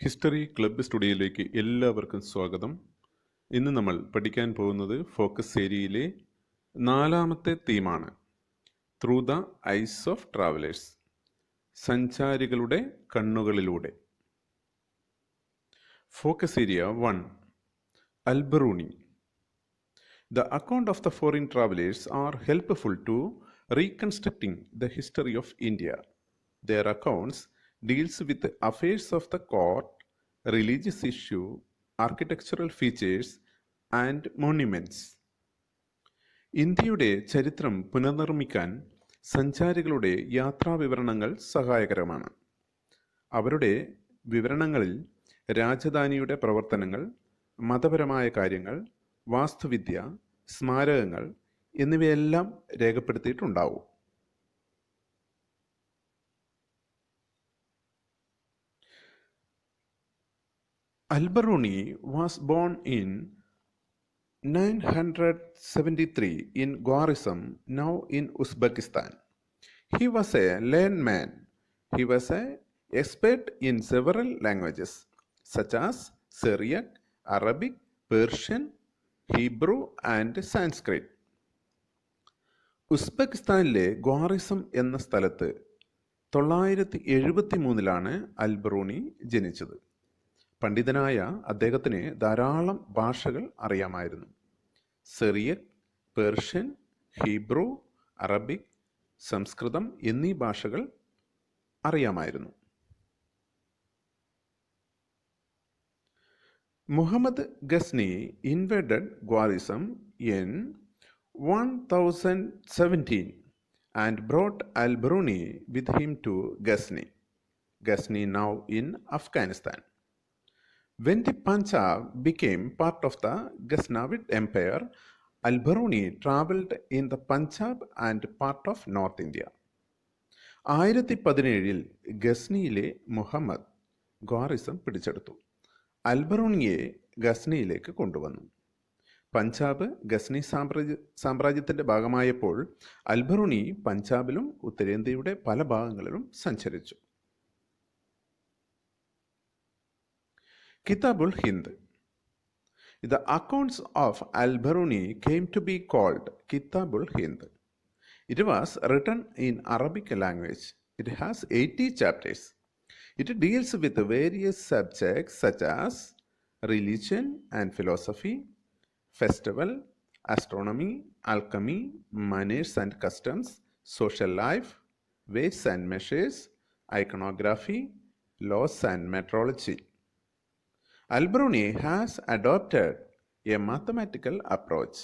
History club സ്റ്റുഡിയോയിലേക്ക് എല്ലാവർക്കും സ്വാഗതം. ഇന്ന് നമ്മൾ പഠിക്കാൻ പോകുന്നത് ഫോക്കസ് ഏരിയയിലെ 4ാമത്തെ തീമാണ് through the eyes of travellers, സഞ്ചാരികളുടെ കണ്ണുകളിലൂടെ. Focus area 1, Albiruni. The account of the foreign travelers are helpful to reconstructing the history of India. Their accounts deals with the affairs of the court, religious issue, architectural features and monuments. ഇന്ത്യയുടെ ചരിത്രം പുനർനിർമ്മിക്കാൻ സഞ്ചാരികളുടെ യാത്രാവിവരണങ്ങൾ സഹായകരമാണ്. അവരുടെ വിവരണങ്ങളിൽ രാജധാനിയുടെ പ്രവർത്തനങ്ങൾ, മതപരമായ കാര്യങ്ങൾ, വാസ്തുവിദ്യ, സ്മാരകങ്ങൾ എന്നിവയെല്ലാം രേഖപ്പെടുത്തിയിട്ടുണ്ടാവും. Alberuni was born in 973 in Gwarizm, now in Uzbekistan. He was a learned man. He was an expert in several languages such as Syriac, Arabic, Persian, Hebrew and Sanskrit. ഉസ്ബെക്കിസ്ഥാനിലെ ഗ്വാറിസം എന്ന സ്ഥലത്ത് 973 അൽബറൂണി ജനിച്ചത്. പണ്ഡിതനായ അദ്ദേഹത്തിന് ധാരാളം ഭാഷകൾ അറിയാമായിരുന്നു. സിറിയക്, പേർഷ്യൻ, ഹീബ്രു, അറബിക്, സംസ്കൃതം എന്നീ ഭാഷകൾ അറിയാമായിരുന്നു. Muhammad Ghazni invaded Khwarizm in 1017 and brought Al-biruni with him to Ghazni now in Afghanistan. When the Punjab became part of the Ghaznavid Empire, Alberuni travelled in the Punjab and part of North India. 1017 ഗസ്നിയിലെ Muhammad ഗ്വാറിസം പിടിച്ചെടുത്തു. അൽബറൂണിയെ ഗസ്നിയിലേക്ക് കൊണ്ടുവന്നു. പഞ്ചാബ് ഗസ്നി സാമ്രാജ്യത്തിൻ്റെ ഭാഗമായപ്പോൾ അൽബറൂണി പഞ്ചാബിലും ഉത്തരേന്ത്യയുടെ പല ഭാഗങ്ങളിലും സഞ്ചരിച്ചു. Kitab-ul-Hind. The accounts of Al-biruni came to be called Kitab-ul-Hind. It was written in Arabic language. It has 80 chapters. It deals with various subjects such as religion and philosophy, festival, astronomy, alchemy, manners and customs, social life, weights and measures, iconography, laws and metrology. Alberuni has adopted a mathematical approach.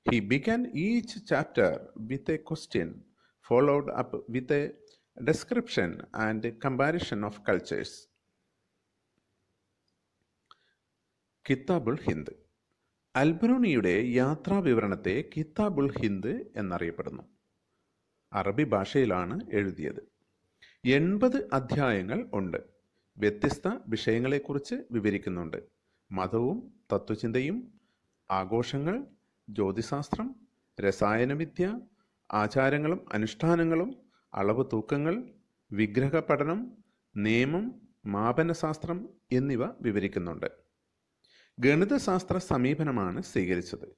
He began each chapter with a question, followed up with a description and a comparison of cultures. കിതാബുൽ-ഹിന്ദ്. അൽബറൂണിയുടെ യാത്രാവിവരണത്തെ കിതാബുൽ-ഹിന്ദ് എന്നറിയപ്പെടുന്നു. അറബി ഭാഷയിലാണ് എഴുതിയത്. 80 അധ്യായങ്ങൾ ഉണ്ട്. വ്യത്യസ്ത വിഷയങ്ങളെക്കുറിച്ച് വിവരിക്കുന്നുണ്ട്. മതവും തത്വചിന്തയും, ആഘോഷങ്ങൾ, ജ്യോതിശാസ്ത്രം, രസായനവിദ്യ, ആചാരങ്ങളും അനുഷ്ഠാനങ്ങളും, അളവ് തൂക്കങ്ങൾ, വിഗ്രഹ പഠനം, നിയമം, മാപനശാസ്ത്രം എന്നിവ വിവരിക്കുന്നുണ്ട്. ഗണിതശാസ്ത്ര സമീപനമാണ് സ്വീകരിച്ചത്.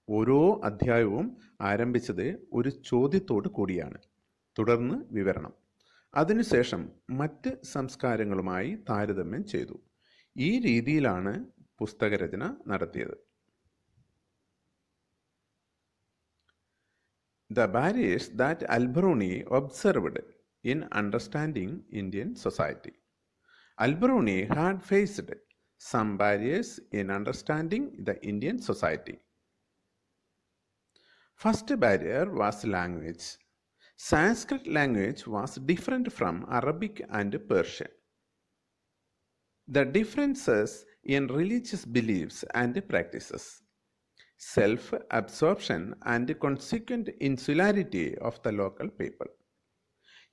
ഓരോ അധ്യായവും ആരംഭിച്ചത് ഒരു ചോദ്യത്തോട് കൂടിയാണ്, തുടർന്ന് വിവരണം, അതിനുശേഷം മറ്റ് സംസ്കാരങ്ങളുമായി താരതമ്യം ചെയ്തു. ഈ രീതിയിലാണ് പുസ്തകരചന നടത്തിയത്. The barriers that Alberuni observed in understanding Indian society. Alberuni had faced some barriers in understanding the Indian society. First barrier was language. Sanskrit language was different from Arabic and Persian. The differences in religious beliefs and practices, self-absorption and consequent insularity of the local people.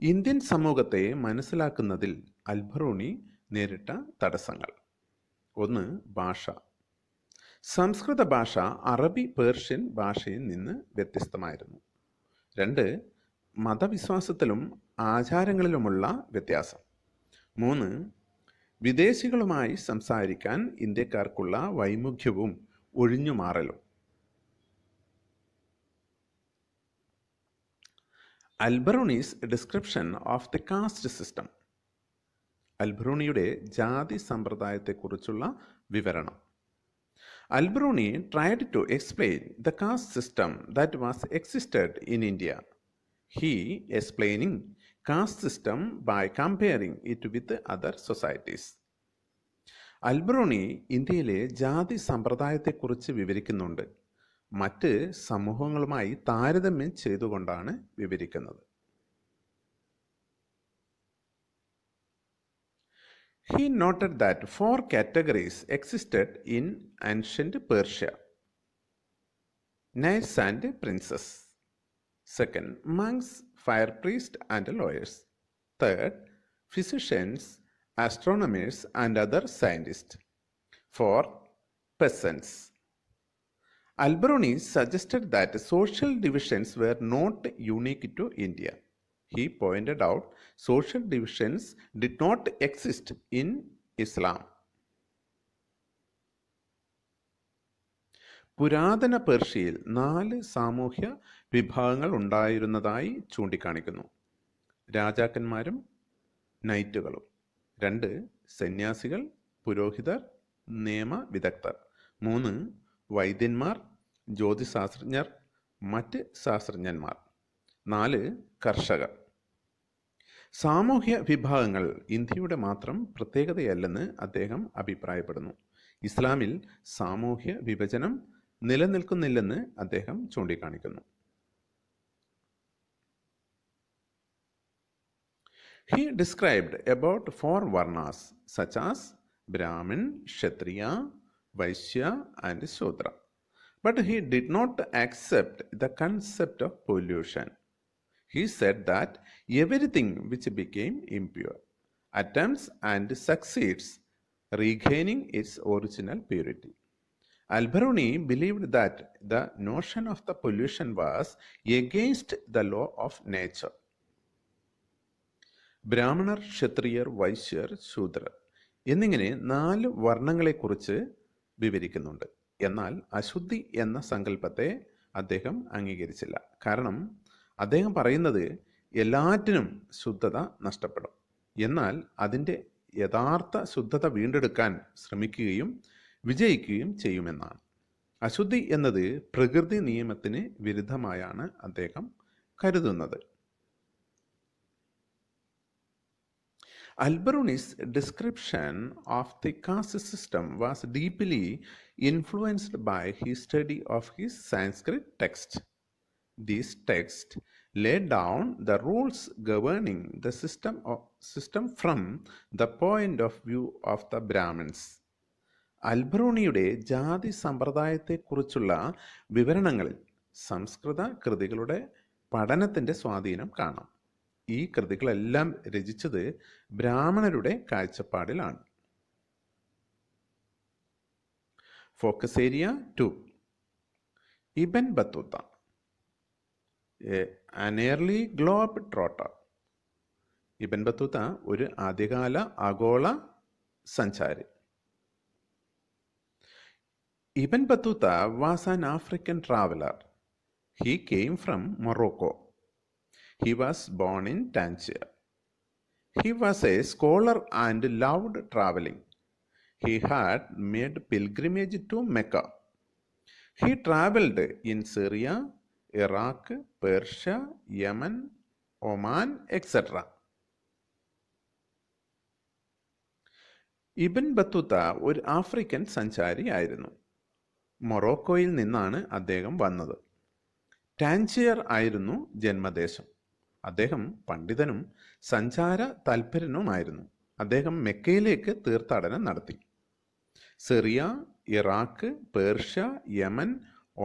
Indian സമൂഹത്തെ മനസ്സിലാക്കുന്നതിൽ അൽബറൂണി നേരിട്ട തടസ്സങ്ങൾ. 1. ഭാഷ. സംസ്കൃത ഭാഷ അറബി Persian ഭാഷയിൽ നിന്ന് വ്യത്യസ്തമായിരുന്നു. 2. മതവിശ്വാസത്തിലും ആചാരങ്ങളിലുമുള്ള വ്യത്യാസം. 3. വിദേശികളുമായി സംസാരിക്കാൻ ഇന്ത്യക്കാർക്കുള്ള വൈമുഖ്യവും ഒഴിഞ്ഞുമാറലും. Alberuni's description of the caste system. അൽബറൂണിയുടെ ജാതി സമ്പ്രദായത്തെക്കുറിച്ചുള്ള വിവരണം. Alberuni tried to explain the caste system that was existed in India. He explaining caste system by comparing it with other societies. Al-Biruni ഇന്ത്യയിലെ ജാതി സമ്പ്രദായത്തെക്കുറിച്ച് വിവരിക്കുന്നുണ്ട്. മറ്റ് സമൂഹങ്ങളുമായി താരതമ്യം ചെയ്തുകൊണ്ടാണ് വിവരിക്കുന്നത്. He noted that 4 categories existed in ancient Persia. Knights and princes. Second, monks, fire priests and lawyers. Third, physicians, astronomers and other scientists. Fourth, peasants. Alberuni suggested that social divisions were not unique to India. He pointed out social divisions did not exist in Islam. പുരാതന പേർഷ്യയിൽ 4 സാമൂഹ്യ വിഭാഗങ്ങൾ ഉണ്ടായിരുന്നതായി ചൂണ്ടിക്കാണിക്കുന്നു. രാജാക്കന്മാരും നൈറ്റുകളും. 2 സന്യാസികൾ, പുരോഹിതർ, നിയമവിദഗ്ധർ. 3 വൈദ്യന്മാർ, ജ്യോതിശാസ്ത്രജ്ഞർ, മറ്റ് ശാസ്ത്രജ്ഞന്മാർ. 4 കർഷകർ. സാമൂഹ്യ വിഭാഗങ്ങൾ ഇന്ത്യയുടെ മാത്രം പ്രത്യേകതയല്ലെന്ന് അദ്ദേഹം അഭിപ്രായപ്പെടുന്നു. ഇസ്ലാമിൽ സാമൂഹ്യ വിഭജനം നിലനിൽക്കുന്നില്ലെന്ന് അദ്ദേഹം ചൂണ്ടിക്കാണിക്കുന്നു. He described about 4 varnas such as Brahmin, Kshatriya, Vaishya and Shudra. But he did not accept the concept of pollution. He said that everything which became impure attempts and succeeds regaining its original purity. Alberuni believed that the notion of the pollution was against the law of nature. ബ്രാഹ്മണർ, ക്ഷത്രിയർ, വൈശ്യർ, ശൂദ്രർ എന്നിങ്ങനെ 4 വർണ്ണങ്ങളെക്കുറിച്ച് വിവരിക്കുന്നുണ്ട്. എന്നാൽ അശുദ്ധി എന്ന സങ്കല്പത്തെ അദ്ദേഹം അംഗീകരിച്ചില്ല. കാരണം അദ്ദേഹം പറയുന്നത് എല്ലാറ്റിനും ശുദ്ധത നഷ്ടപ്പെടും, എന്നാൽ അതിൻ്റെ യഥാർത്ഥ ശുദ്ധത വീണ്ടെടുക്കാൻ ശ്രമിക്കുകയും വിജയിക്കുകയും ചെയ്യുമെന്നാണ്. അശുദ്ധി എന്നത് പ്രകൃതി നിയമത്തിന് വിരുദ്ധമായാണ് അദ്ദേഹം കരുതുന്നത്. Alberuni's description of the caste system was deeply influenced by his study of his Sanskrit text. These texts laid down the rules governing the system from the point of view of the Brahmins. അൽബറൂണിയുടെ ജാതി സമ്പ്രദായത്തെക്കുറിച്ചുള്ള വിവരണങ്ങളിൽ സംസ്കൃത കൃതികളുടെ പഠനത്തിൻ്റെ സ്വാധീനം കാണാം. ഈ കൃതികളെല്ലാം രചിച്ചത് ബ്രാഹ്മണരുടെ കാഴ്ചപ്പാടിലാണ്. Focus area 2. Ibn Battuta, an early globe-trotter. Ibn Battuta ഒരു ആദ്യകാല ആഗോള സഞ്ചാരി. Ibn Battuta was an African traveler. He came from Morocco. He was born in Tangier. He was a scholar and loved traveling. He had made pilgrimage to Mecca. He traveled in Syria, Iraq, Persia, Yemen, Oman, etc. Ibn Battuta ഒരു African സഞ്ചാരിയായിരുന്നു. മൊറോക്കോയിൽ നിന്നാണ് അദ്ദേഹം വന്നത്. Tangier ആയിരുന്നു ജന്മദേശം. അദ്ദേഹം പണ്ഡിതനും സഞ്ചാര താൽപര്യനുമായിരുന്നു. അദ്ദേഹം മെക്കയിലേക്ക് തീർത്ഥാടനം നടത്തി. Syria, Iraq, Persia, Yemen,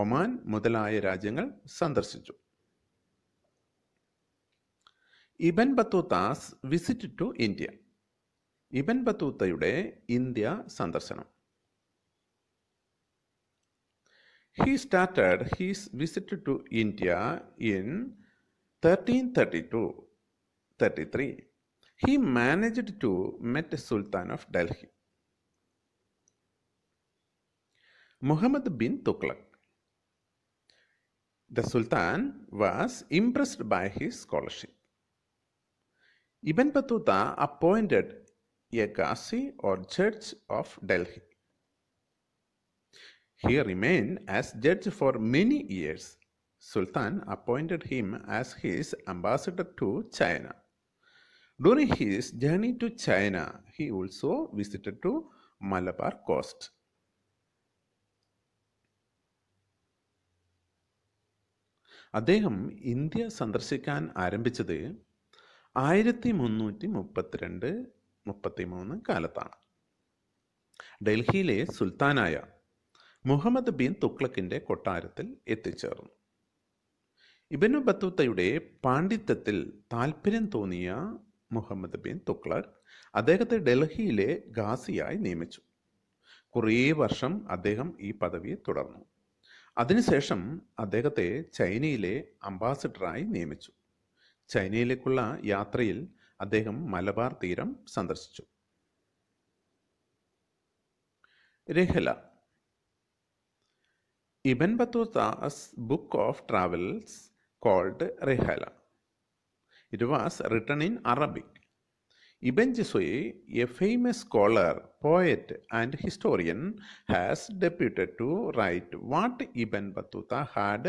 Oman മുതലായ രാജ്യങ്ങൾ സന്ദർശിച്ചു. ഇബൻ ബത്തൂത്താസ് വിസിറ്റ് ടു ഇന്ത്യ. ഇബൻ ബത്തൂത്തയുടെ ഇന്ത്യ സന്ദർശനം. He started his visit to India in 1332-33. He managed to meet Sultan of Delhi, Muhammad bin Tughlaq. The Sultan was impressed by his scholarship. Ibn Battuta appointed a Ghazi or judge of Delhi. He remained as judge for many years. Sultan appointed him as his ambassador to China. During his journey to China, he also visited to Malabar coast. അദ്ദേഹം India സന്ദർശിക്കാൻ ആരംഭിച്ചത് 1332-33 കാലത്താണ്. ഡൽഹിയിലെ സുൽത്താനായ Muhammad bin തുഗ്ലക്കിൻ്റെ കൊട്ടാരത്തിൽ എത്തിച്ചേർന്നു. ഇബ്നു ബത്തൂത്തയുടെ പാണ്ഡിത്യത്തിൽ താൽപ്പര്യം തോന്നിയ Muhammad bin Tughlaq അദ്ദേഹത്തെ ഡൽഹിയിലെ ഗാസിയായി നിയമിച്ചു. കുറേ വർഷം അദ്ദേഹം ഈ പദവി തുടർന്നു. അതിനുശേഷം അദ്ദേഹത്തെ ചൈനയിലെ അംബാസഡറായി നിയമിച്ചു. ചൈനയിലേക്കുള്ള യാത്രയിൽ അദ്ദേഹം മലബാർ തീരം സന്ദർശിച്ചു. രഹ്ല. Ibn Battuta's book of travels called Rihla. It was written in Arabic. Ibn Jisui, a famous scholar, poet and historian, has deputed to write what Ibn Battuta had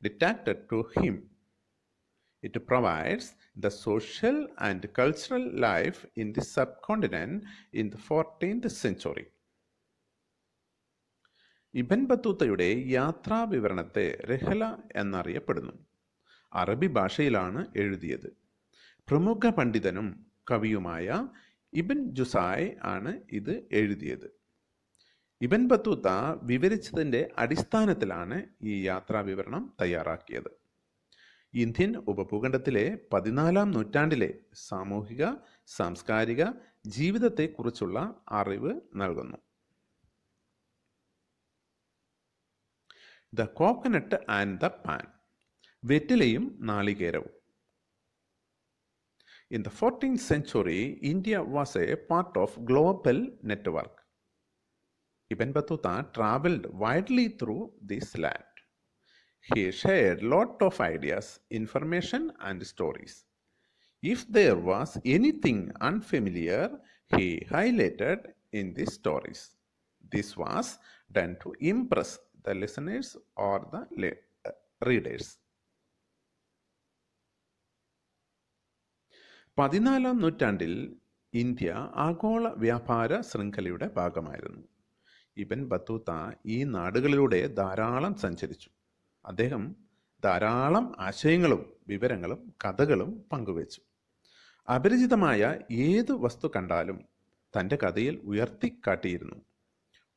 dictated to him. It provides the social and cultural life in the subcontinent in the 14th century. ഇബൻ ബത്തൂത്തയുടെ യാത്രാവിവരണത്തെ രഹ്ല എന്നറിയപ്പെടുന്നു. അറബി ഭാഷയിലാണ് എഴുതിയത്. പ്രമുഖ പണ്ഡിതനും കവിയുമായ ഇബൻ ജുസായ് ആണ് ഇത് എഴുതിയത്. ഇബൻ Battuta വിവരിച്ചതിൻ്റെ അടിസ്ഥാനത്തിലാണ് ഈ യാത്രാവിവരണം തയ്യാറാക്കിയത്. ഇന്ത്യൻ ഉപഭൂഖണ്ഡത്തിലെ 14-ാം നൂറ്റാണ്ടിലെ സാമൂഹിക സാംസ്കാരിക ജീവിതത്തെക്കുറിച്ചുള്ള അറിവ് നൽകുന്നു. The coconut and the pan. വെറ്റിലയും നാളികേരവും. In the 14th century, India was a part of global network. Ibn Battuta traveled widely through this land. He shared lot of ideas, information and stories. If there was anything unfamiliar, he highlighted in these stories. This was done to impress the listeners or the readers. 14-ാം നൂറ്റാണ്ടിൽ India ആഗോള വ്യാപാര ശൃംഖലയുടെ ഭാഗമായിരുന്നു. ഇബൻ Battuta ഈ നാടുകളിലൂടെ ധാരാളം സഞ്ചരിച്ചു. അദ്ദേഹം ധാരാളം ആശയങ്ങളും വിവരങ്ങളും കഥകളും പങ്കുവച്ചു. അപരിചിതമായ ഏത് വസ്തു കണ്ടാലും തൻ്റെ കഥയിൽ ഉയർത്തിക്കാട്ടിയിരുന്നു.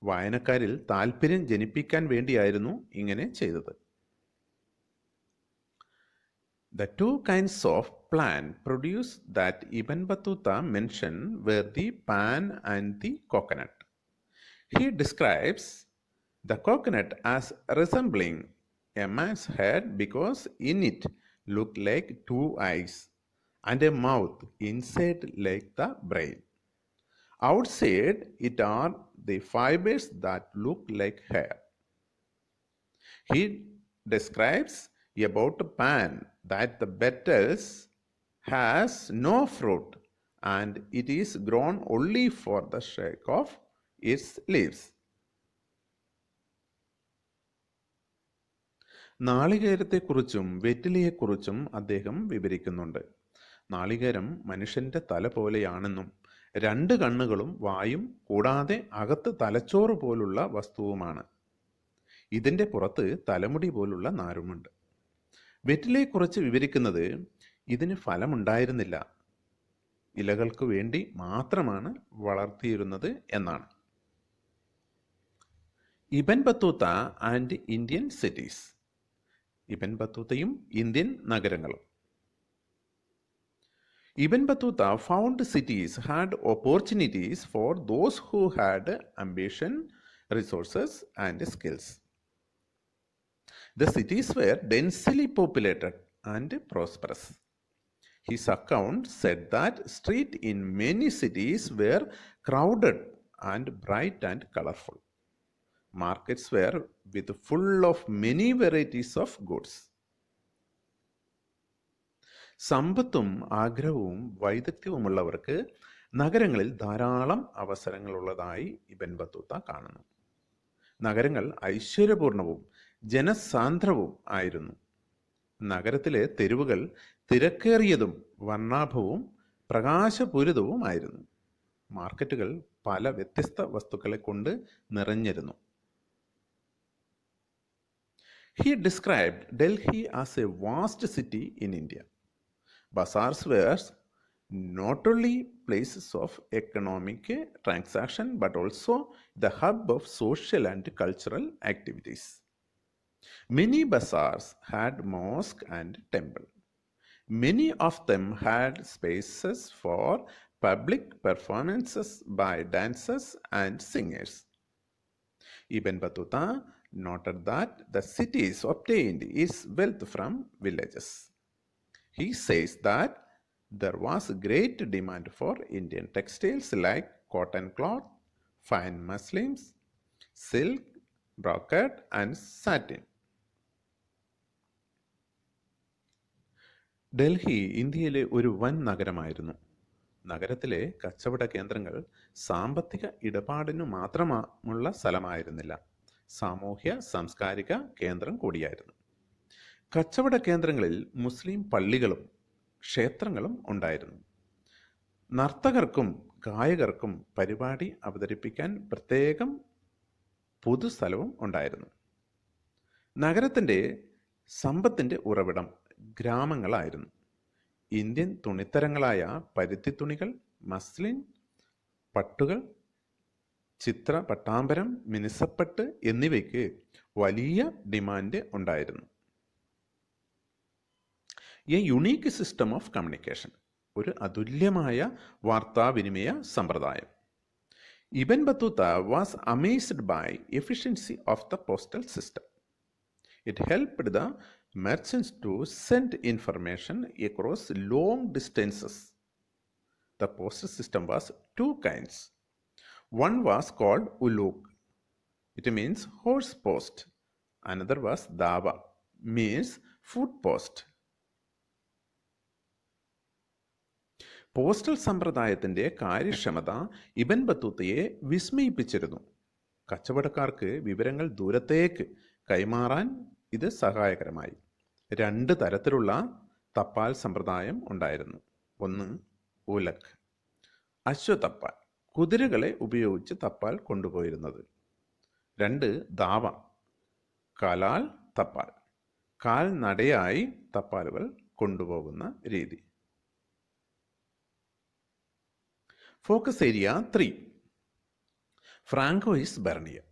വായനക്കാരിൽ താൽപ്പര്യം ജനിപ്പിക്കാൻ വേണ്ടിയായിരുന്നു ഇങ്ങനെ ചെയ്തത്. The two kinds of plant produce that Ibn Battuta mentioned were the pan and the coconut. He describes the coconut as resembling a man's head because in it looked like two eyes and a mouth inside like the brain. Outside it are the fibers that look like hair. He describes about a pan that the petals has no fruit and it is grown only for the sake of its leaves. നാളികേരത്തെക്കുറിച്ചും വെറ്റിലയെക്കുറിച്ചും അദ്ദേഹം വിവരിക്കുന്നുണ്ട്. നാളികേരം മനുഷ്യൻ്റെ തല പോലെയാണെന്നും 2 കണ്ണുകളും വായും കൂടാതെ അകത്ത് തലച്ചോറ് പോലുള്ള വസ്തുവുമാണ്. ഇതിൻ്റെ പുറത്ത് തലമുടി പോലുള്ള നാരുമുണ്ട്. വെറ്റിലയെക്കുറിച്ച് വിവരിക്കുന്നത് ഇതിന് ഫലമുണ്ടായിരുന്നില്ല, ഇലകൾക്ക് വേണ്ടി മാത്രമാണ് വളർത്തിയിരുന്നത് എന്നാണ്. Ibn Battuta and Indian cities. Ibn ബത്തൂത്തയും ഇന്ത്യൻ നഗരങ്ങളും. Ibn Battuta found cities had opportunities for those who had ambition, resources and skills. The cities were densely populated and prosperous. His account said that streets in many cities were crowded and bright and colorful. Markets were full of many varieties of goods. സമ്പത്തും ആഗ്രഹവും വൈദഗ്ധ്യവുമുള്ളവർക്ക് നഗരങ്ങളിൽ ധാരാളം അവസരങ്ങളുള്ളതായി ഇബൻ Battuta കാണുന്നു. നഗരങ്ങൾ ഐശ്വര്യപൂർണവും ജനസാന്ദ്രവും ആയിരുന്നു. നഗരത്തിലെ തെരുവുകൾ തിരക്കേറിയതും വർണ്ണാഭവും പ്രകാശപൂരിതവുമായിരുന്നു. മാർക്കറ്റുകൾ പല വ്യത്യസ്ത വസ്തുക്കളെ കൊണ്ട് നിറഞ്ഞിരുന്നു. He described Delhi as a vast city in India. Bazaars were not only places of economic transaction but also the hub of social and cultural activities. Many bazaars had mosque and temple. Many of them had spaces for public performances by dancers and singers. Ibn Battuta noted that the cities obtained its wealth from villages. He says that there was great demand for Indian textiles like cotton cloth, fine muslins, silk, brocade, and satin. Delhi ഇന്ത്യയിലെ ഒരു വൻ നഗരമായിരുന്നു. നഗരത്തിലെ കച്ചവട കേന്ദ്രങ്ങൾ സാമ്പത്തിക ഇടപാടിനു മാത്രമുള്ള സ്ഥലമായിരുന്നില്ല, സാമൂഹ്യ സാംസ്കാരിക കേന്ദ്രം കൂടിയായിരുന്നു. കച്ചവട കേന്ദ്രങ്ങളിൽ മുസ്ലിം പള്ളികളും ക്ഷേത്രങ്ങളും ഉണ്ടായിരുന്നു. നർത്തകർക്കും ഗായകർക്കും പരിപാടി അവതരിപ്പിക്കാൻ പ്രത്യേകം പൊതുസ്ഥലവും ഉണ്ടായിരുന്നു. നഗരത്തിൻ്റെ സമ്പത്തിൻ്റെ ഉറവിടം ഗ്രാമങ്ങളായിരുന്നു. ഇന്ത്യൻ തുണിത്തരങ്ങളായ പരുത്തിത്തുണികൾ, മസ്ലിൻ, പട്ടുകൾ, ചിത്ര പട്ടാമ്പരം, മിനുസപ്പട്ട് എന്നിവയ്ക്ക് വലിയ ഡിമാൻഡ് ഉണ്ടായിരുന്നു. A unique system of communication, ഒരു അതുല്യമായ വാർത്താവിനിമയ സമ്പ്രദായം. Ibn Battuta was amazed by efficiency of the postal system. It helped the merchants to send information across long distances. The postal system was two kinds. One was called uluk. It means horse post. Another was dawa, means food post. Postal സമ്പ്രദായത്തിൻ്റെ കാര്യക്ഷമത Ibn ബത്തൂത്തയെ വിസ്മയിപ്പിച്ചിരുന്നു. കച്ചവടക്കാർക്ക് വിവരങ്ങൾ ദൂരത്തേക്ക് കൈമാറാൻ ഇത് സഹായകരമായി. 2 തരത്തിലുള്ള തപാൽ സമ്പ്രദായം ഉണ്ടായിരുന്നു. ഒന്ന് ഉലക്, അശ്വതപ്പാൽ, കുതിരകളെ ഉപയോഗിച്ച് തപ്പാൽ കൊണ്ടുപോയിരുന്നത്. 2 ദാവ, കാലാൽ തപ്പാൽ, കാൽനടയായി തപ്പാലുകൾ കൊണ്ടുപോകുന്ന രീതി. Focus area 3. Francois Bernier.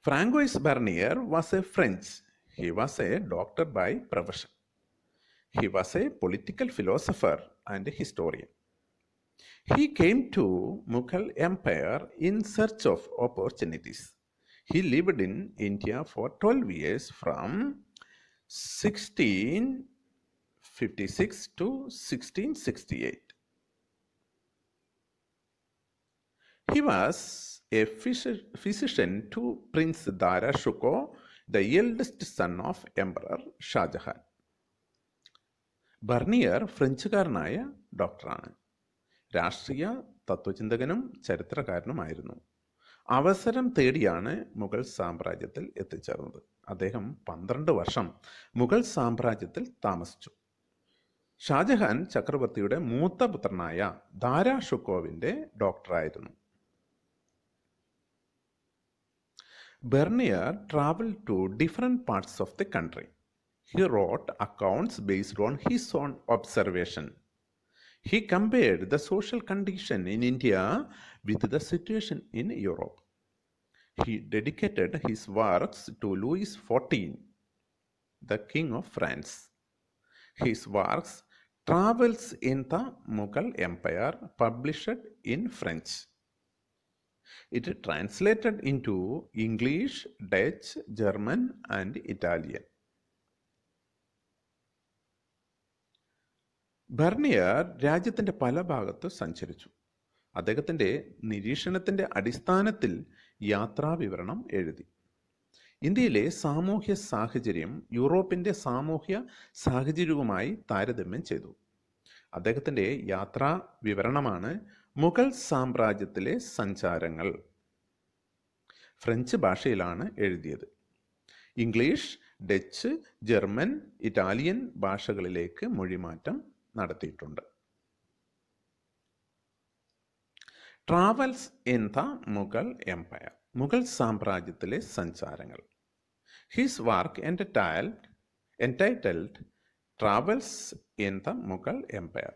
Francois Bernier was a French. He was a doctor by profession. He was a political philosopher and a historian. He came to Mughal Empire in search of opportunities. He lived in India for 12 years from 1656 to 1668. He was a physician to Prince Dara Shikoh, the eldest son of Emperor Shah Jahan. Bernier ഫ്രഞ്ചുകാരനായ ഡോക്ടറാണ്. രാഷ്ട്രീയ തത്വചിന്തകനും ചരിത്രകാരനുമായിരുന്നു. അവസരം തേടിയാണ് മുഗൾ സാമ്രാജ്യത്തിൽ എത്തിച്ചേർന്നത്. അദ്ദേഹം 12 വർഷം മുഗൾ സാമ്രാജ്യത്തിൽ താമസിച്ചു. ഷാജഹാൻ ചക്രവർത്തിയുടെ മൂത്ത പുത്രനായ ദാരാ ഷുക്കോവിൻ്റെ ഡോക്ടറായിരുന്നു. Bernier traveled to different parts of the country. He wrote accounts based on his own observation. He compared the social condition in India with the situation in Europe. He dedicated his works to Louis XIV, the King of France. His works, Travels in the Mughal Empire, published in French. It translated into English, Dutch, German, and Italian. Bernier രാജ്യത്തിൻ്റെ പല ഭാഗത്ത് സഞ്ചരിച്ചു. അദ്ദേഹത്തിൻ്റെ നിരീക്ഷണത്തിൻ്റെ അടിസ്ഥാനത്തിൽ യാത്രാവിവരണം എഴുതി. ഇന്ത്യയിലെ സാമൂഹ്യ സാഹചര്യം യൂറോപ്പിൻ്റെ സാമൂഹ്യ സാഹചര്യവുമായി താരതമ്യം ചെയ്തു. അദ്ദേഹത്തിൻ്റെ യാത്രാ വിവരണമാണ് മുഗൾ സാമ്രാജ്യത്തിലെ സഞ്ചാരങ്ങൾ. ഫ്രഞ്ച് ഭാഷയിലാണ് എഴുതിയത്. ഇംഗ്ലീഷ്, ഡച്ച്, ജർമ്മൻ, ഇറ്റാലിയൻ ഭാഷകളിലേക്ക് മൊഴിമാറ്റം നടത്തിയിട്ടുണ്ട്. Travels in the Mughal empire, Mughal സാമ്രാജ്യത്തിലെ സഞ്ചാരങ്ങൾ. His work entitled Travels in the Mughal Empire.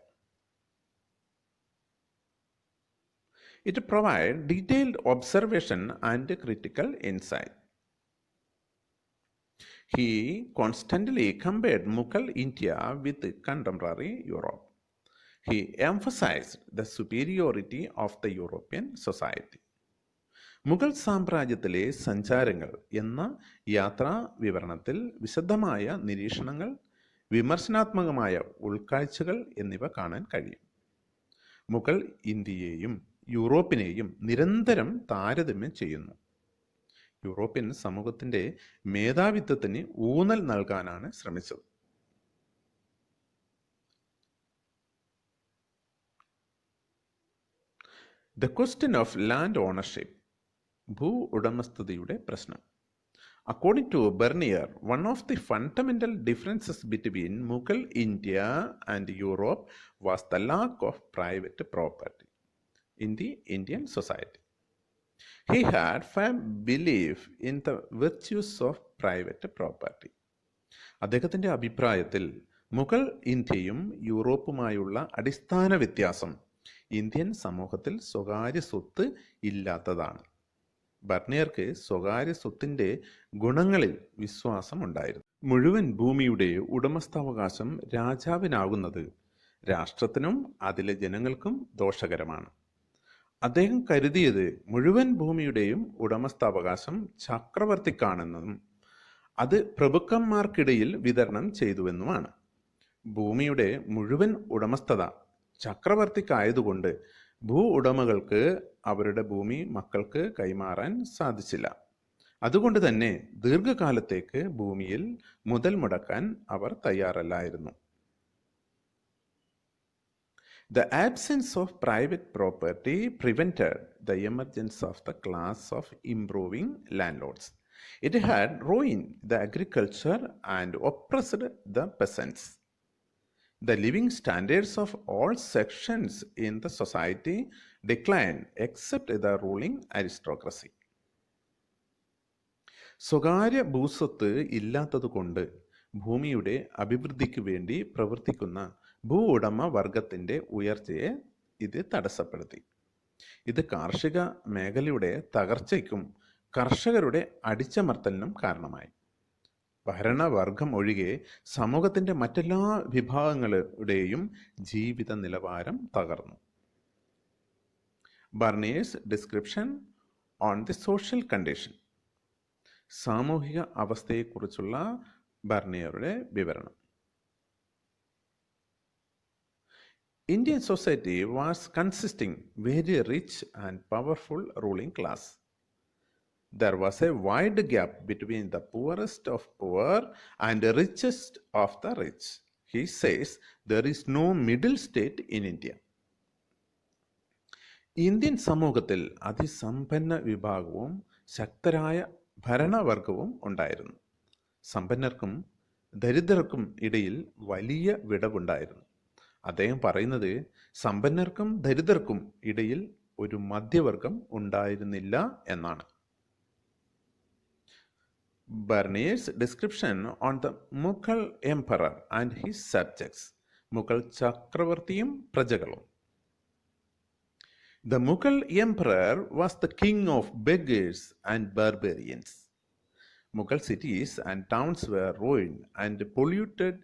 It provides detailed observation and critical insight. He constantly compared Mughal India with contemporary Europe. He emphasized the superiority of the European society. Mughal സാമ്രാജ്യത്തിലെ സഞ്ചാരങ്ങൾ എന്ന യാത്രാ വിവരണത്തിൽ വിശദമായ നിരീക്ഷണങ്ങൾ, വിമർശനാത്മകമായ ഉൾക്കാഴ്ചകൾ എന്നിവ കാണാൻ കഴിയും. മുഗൾ ഇന്ത്യയെയും യൂറോപ്പിനെയും നിരന്തരം താരതമ്യം ചെയ്യുന്നു. യൂറോപ്യൻ സമൂഹത്തിൻ്റെ മേധാവിത്വത്തിന് ഊന്നൽ നൽകാനാണ് ശ്രമിച്ചത്. The question of land ownership, ഭൂ ഉടമസ്ഥതയുടെ പ്രശ്നം. According to Bernier, one of the fundamental differences between Mughal India and Europe was the lack of private property in the Indian society. He had firm belief in the virtues of private property. അദ്ദേഹത്തിൻ്റെ അഭിപ്രായത്തിൽ മുഗൾ ഇന്ത്യയും യൂറോപ്പുമായുള്ള അടിസ്ഥാന വ്യത്യാസം Indian സമൂഹത്തിൽ സ്വകാര്യ സ്വത്ത് ഇല്ലാത്തതാണ്. ബർണിയർക്ക് സ്വകാര്യ സ്വത്തിൻ്റെ ഗുണങ്ങളിൽ വിശ്വാസമുണ്ടായിരുന്നു. മുഴുവൻ ഭൂമിയുടെ ഉടമസ്ഥാവകാശം രാജാവിനാകുന്നത് രാഷ്ട്രത്തിനും അതിലെ ജനങ്ങൾക്കും ദോഷകരമാണ്. അദ്ദേഹം കരുതിയത് മുഴുവൻ ഭൂമിയുടെയും ഉടമസ്ഥാവകാശം ചക്രവർത്തിക്കാണെന്നും അത് പ്രഭുക്കന്മാർക്കിടയിൽ വിതരണം ചെയ്തുവെന്നുമാണ്. ഭൂമിയുടെ മുഴുവൻ ഉടമസ്ഥത ചക്രവർത്തിക്കായതുകൊണ്ട് ഭൂ ഉടമകൾക്ക് അവരുടെ ഭൂമി മക്കൾക്ക് കൈമാറാൻ സാധിച്ചില്ല. അതുകൊണ്ട് തന്നെ ദീർഘകാലത്തേക്ക് ഭൂമിയിൽ മുതൽ മുടക്കാൻ അവർ തയ്യാറല്ലായിരുന്നു. The absence of private property prevented the emergence of the class of improving landlords. It had ruined the agriculture and oppressed the peasants. The living standards of all sections in the society declined except the ruling aristocracy. സ്വകാര്യ ഭൂസ്വത്ത് ഇല്ലാത്തതുകൊണ്ട് ഭൂമിയുടെ അഭിവൃദ്ധിക്ക് വേണ്ടി പ്രവർത്തിക്കുന്ന ഭൂ ഉടമ വർഗത്തിൻ്റെ ഉയർച്ചയെ ഇത് തടസ്സപ്പെടുത്തി. ഇത് കാർഷിക മേഖലയുടെ തകർച്ചയ്ക്കും കർഷകരുടെ അടിച്ചമർത്തലിനും കാരണമായി. ഭരണവർഗം ഒഴികെ സമൂഹത്തിൻ്റെ മറ്റെല്ലാ വിഭാഗങ്ങളുടെയും ജീവിത നിലവാരം തകർന്നു. Bernier's description on the social condition, സാമൂഹിക അവസ്ഥയെക്കുറിച്ചുള്ള ബർണിയറുടെ വിവരണം. Indian society was consisting very rich and powerful ruling class. There was a wide gap between the poorest of poor and the richest of the rich. He says there is no middle state in India. Indian സമൂഹത്തിൽ അതിസമ്പന്ന വിഭാഗവും ശക്തരായ ഭരണവർഗവും ഉണ്ടായിരുന്നു. സമ്പന്നർക്കും ദരിദ്രർക്കും ഇടയിൽ വലിയ വിടവുണ്ടായിരുന്നു. അദ്ദേഹം പറയുന്നത് സമ്പന്നർക്കും ദരിദ്രർക്കും ഇടയിൽ ഒരു മധ്യവർഗം ഉണ്ടായിരുന്നില്ല എന്നാണ്. Bernier's description on the Mughal emperor and his subjects, Mughal ചക്രവർത്തിയും പ്രജകളും. The Mughal emperor was the king of beggars and barbarians. Mughal cities and towns were ruined and polluted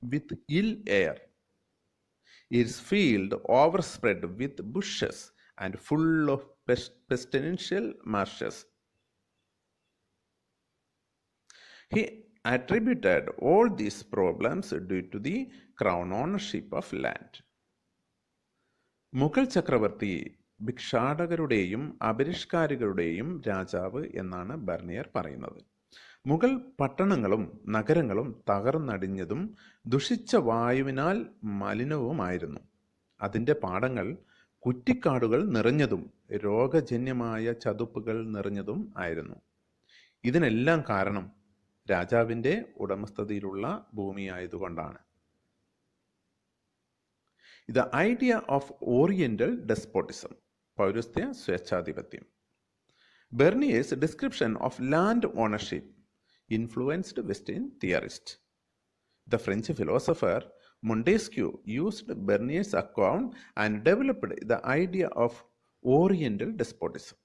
with ill air. Its field overspread with bushes and full of pestilential marshes. He attributed all these problems due to the crown ownership of land. Mughal ചക്രവർത്തി ഭിക്ഷാടകരുടെയും അപരിഷ്കാരികളുടെയും രാജാവ് എന്നാണ് ബർണിയർ പറയുന്നത്. മുഗൾ പട്ടണങ്ങളും നഗരങ്ങളും തകർന്നടിഞ്ഞതും ദുഷിച്ച വായുവിനാൽ മലിനവുമായിരുന്നു. അതിൻ്റെ പാടങ്ങൾ കുറ്റിക്കാടുകൾ നിറഞ്ഞതും രോഗജന്യമായ ചതുപ്പുകൾ നിറഞ്ഞതും ആയിരുന്നു. ഇതിനെല്ലാം കാരണം രാജാവിൻ്റെ ഉടമസ്ഥതയിലുള്ള ഭൂമിയായതുകൊണ്ടാണ്. The idea of Oriental despotism, പൗരസ്ത്യ സ്വേച്ഛാധിപത്യം. Bernier's description of land ownership influenced Western theorists. The French philosopher Montesquieu used Bernier's account and developed the idea of Oriental despotism.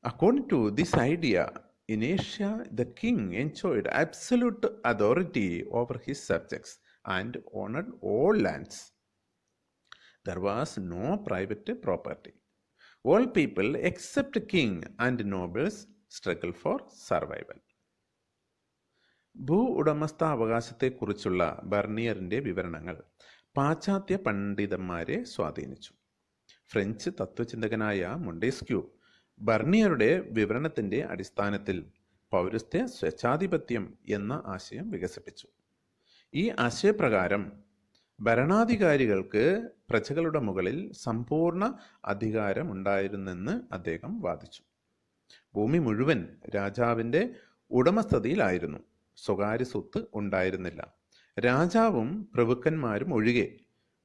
According to this idea, in Asia, the king enjoyed absolute authority over his subjects and owned all lands. There was no private property. All people except king and nobles struggle for survival. ഭൂ ഉടമസ്ഥാവകാശത്തെക്കുറിച്ചുള്ള ബർണിയറിൻ്റെ വിവരണങ്ങൾ പാശ്ചാത്യ പണ്ഡിതന്മാരെ സ്വാധീനിച്ചു. French തത്വചിന്തകനായ മൊണ്ടേസ്ക്യൂ ബർണിയറുടെ വിവരണത്തിൻ്റെ അടിസ്ഥാനത്തിൽ പൗരസ്ത്യ സ്വേച്ഛാധിപത്യം എന്ന ആശയം വികസിപ്പിച്ചു. ഈ ആശയപ്രകാരം ഭരണാധികാരികൾക്ക് പ്രജകളുടെ മുകളിൽ സമ്പൂർണ്ണ അധികാരമുണ്ടായിരുന്നെന്ന് അദ്ദേഹം വാദിച്ചു. ഭൂമി മുഴുവൻ രാജാവിൻ്റെ ഉടമസ്ഥതയിലായിരുന്നു. സ്വകാര്യ സ്വത്ത് ഉണ്ടായിരുന്നില്ല. രാജാവും പ്രഭുക്കന്മാരും ഒഴികെ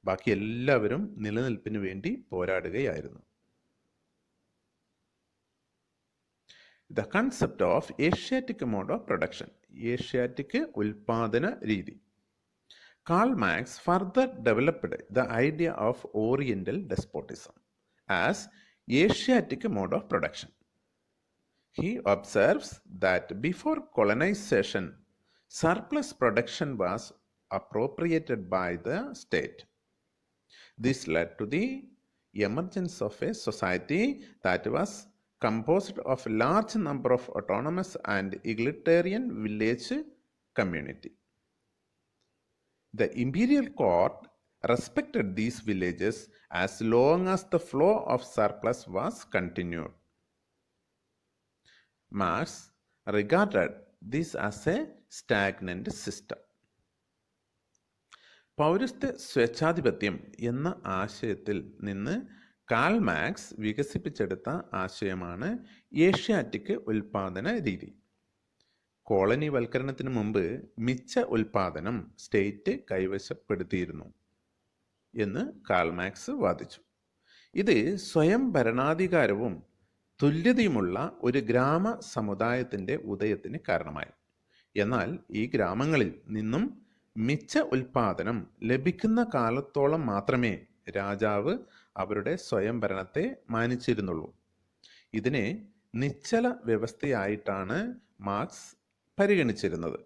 ബാക്കി എല്ലാവരും നിലനിൽപ്പിന് വേണ്ടി പോരാടുകയായിരുന്നു. The concept of Asiatic mode of production, Asiatic ഉൽപാദന രീതി. Karl Marx further developed the idea of Oriental despotism as Asiatic mode of production. He observes that before colonization, surplus production was appropriated by the state. This led to the emergence of a society that was composed of a large number of autonomous and egalitarian village community. The imperial court respected these villages as long as the flow of surplus was continued. Marx regarded this as a stagnant system. പൗരസ്ത്യ സ്വേച്ഛാധിപത്യം എന്ന ആശയത്തിൽ നിന്ന് Karl Marx വികസിപ്പിച്ചെടുത്ത ആശയമാണ് Asiatic ഉൽപാദന രീതി. കോളനിവൽക്കരണത്തിന് മുമ്പ് മിച്ച ഉൽപാദനം സ്റ്റേറ്റ് കൈവശപ്പെടുത്തിയിരുന്നു എന്ന് കാൾ മാർക്സ് വാദിച്ചു. ഇത് സ്വയം ഭരണാധികാരവും തുല്യതയുമുള്ള ഒരു ഗ്രാമ സമുദായത്തിൻ്റെ ഉദയത്തിന് കാരണമായി. എന്നാൽ ഈ ഗ്രാമങ്ങളിൽ നിന്നും മിച്ച ഉൽപാദനം ലഭിക്കുന്ന കാലത്തോളം മാത്രമേ രാജാവ് അവരുടെ സ്വയംഭരണത്തെ മാനിച്ചിരുന്നുള്ളൂ. ഇതിനെ നിശ്ചല വ്യവസ്ഥയായിട്ടാണ് മാർക്സ് പരിഗണിച്ചിരുന്നത്.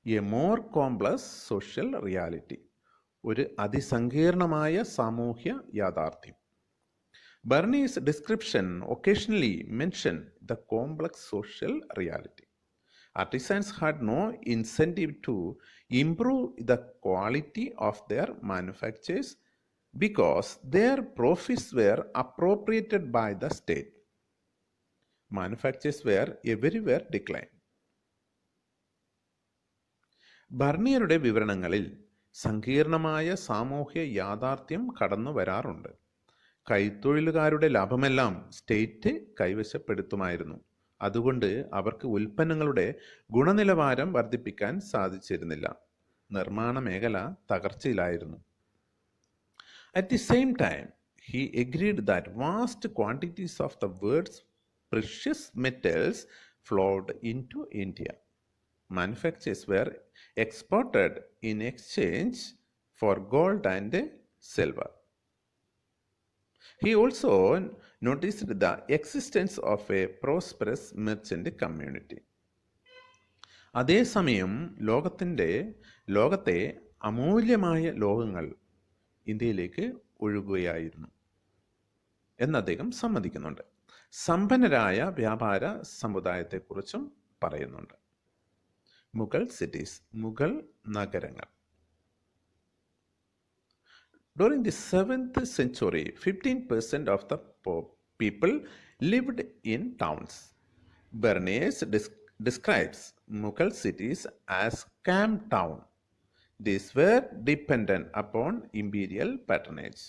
A more complex social reality, ഒരു അതിസങ്കീർണമായ സാമൂഹ്യ യാഥാർത്ഥ്യം. Bernier's description occasionally mentioned the complex social reality. Artisans had no incentive to improve the quality of their manufactures because their profits were appropriated by the state. Manufactures were everywhere declined. ബർണിയറുടെ വിവരണങ്ങളിൽ സങ്കീർണമായ സാമൂഹ്യ യാഥാർത്ഥ്യം കടന്നു വരാറുണ്ട്. കൈത്തൊഴിലുകാരുടെ ലാഭമെല്ലാം state കൈവശപ്പെടുത്തുമായിരുന്നു. അതുകൊണ്ട് അവർക്ക് ഉൽപ്പന്നങ്ങളുടെ ഗുണനിലവാരം വർദ്ധിപ്പിക്കാൻ സാധിച്ചിരുന്നില്ല. നിർമ്മാണ മേഖല തകർച്ചയിലായിരുന്നു. At the same time, he agreed that vast quantities of the world's precious metals flowed into India. Manufactures were exported in exchange for gold and silver. He also noticed the existence of a prosperous merchant community. അതേസമയം ലോകത്തെ അമൂല്യമായ ലോകങ്ങൾ ഇന്ത്യയിലേക്ക് ഒഴുകുകയായിരുന്നു എന്ന് അദ്ദേഹം സമ്മതിക്കുന്നുണ്ട്. സമ്പന്നരായ വ്യാപാര സമുദായത്തെക്കുറിച്ചും പറയുന്നുണ്ട്. Mughal cities, Mughal നഗരങ്ങൾ. During the 7th century, 15% of the people lived in towns. Bernier describes Mughal cities as camp town. These were dependent upon imperial patronage.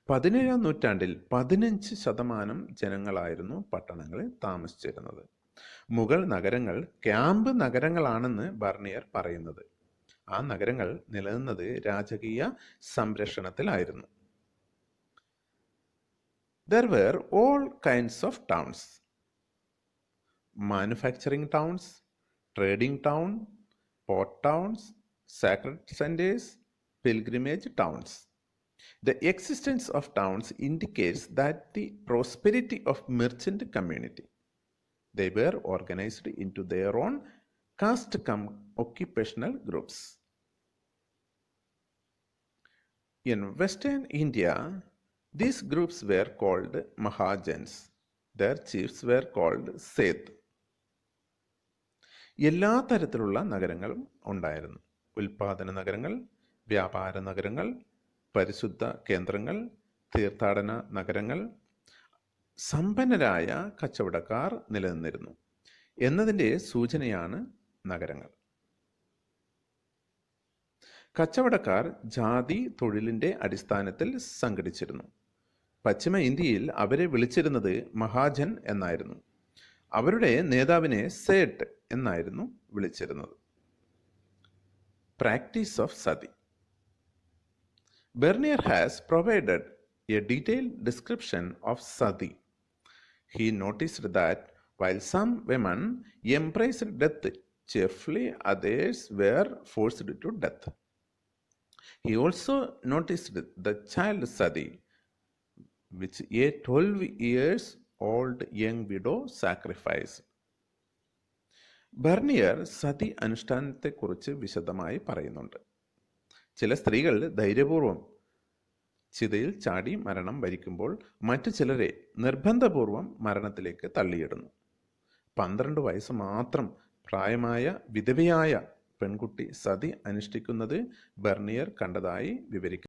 17ാം നൂറ്റാണ്ടിൽ 15% ജനങ്ങളായിരുന്നു പട്ടണങ്ങളിൽ താമസിച്ചിരുന്നത്. മുഗൾ നഗരങ്ങൾ ക്യാമ്പ് നഗരങ്ങളാണെന്ന് ബർണിയർ പറയുന്നത്. ആ നഗരങ്ങൾ നിലനിന്നത് രാജകീയ സംരക്ഷണത്തിലായിരുന്നു. There were all kinds of towns. Manufacturing towns, trading town, port towns, sacred centers, pilgrimage towns. The existence of towns indicates that the prosperity of merchant community. They were organized into their own caste occupational groups. In Western India, these groups were called Mahajans. Their chiefs were called Seth. എല്ലാ തരത്തിലുള്ള നഗരങ്ങളും ഉണ്ടായിരുന്നു. ഉൽപാദന നഗരങ്ങൾ, വ്യാപാര നഗരങ്ങൾ, പരിശുദ്ധ കേന്ദ്രങ്ങൾ, തീർത്ഥാടന നഗരങ്ങൾ. സമ്പന്നരായ കച്ചവടക്കാർ നിലനിന്നിരുന്നു എന്നതിൻ്റെ സൂചനയാണ് നഗരങ്ങൾ. കച്ചവടക്കാർ ജാതി തൊഴിലിൻ്റെ അടിസ്ഥാനത്തിൽ സംഘടിച്ചിരുന്നു. പശ്ചിമ ഇന്ത്യയിൽ അവരെ വിളിച്ചിരുന്നത് മഹാജൻ എന്നായിരുന്നു. അവരുടെ നേതാവിനെ സേട്ട് എന്നായിരുന്നു വിളിച്ചിരുന്നത്. Practice of sati. Bernier has provided a detailed description of sati. He noticed that while some women embraced death cheerfully, others were forced to death. He also noticed the child sati, which a 12 years old young widow sacrificed. Bernier sati അനുഷ്ഠാനത്തെക്കുറിച്ച് വിശദമായി പറയുന്നുണ്ട്. ചില സ്ത്രീകൾ ധൈര്യപൂർവം ചിതയിൽ ചാടി മരണം വരിക്കുമ്പോൾ മറ്റു ചിലരെ നിർബന്ധപൂർവം മരണത്തിലേക്ക് തള്ളിയിടുന്നു. 12 വയസ്സ് മാത്രം പ്രായമായ വിധവയായ പെൺകുട്ടി സതി അനുഷ്ഠിക്കുന്നത് ബർണിയർ കണ്ടതായി വിവരിക്കുന്നു.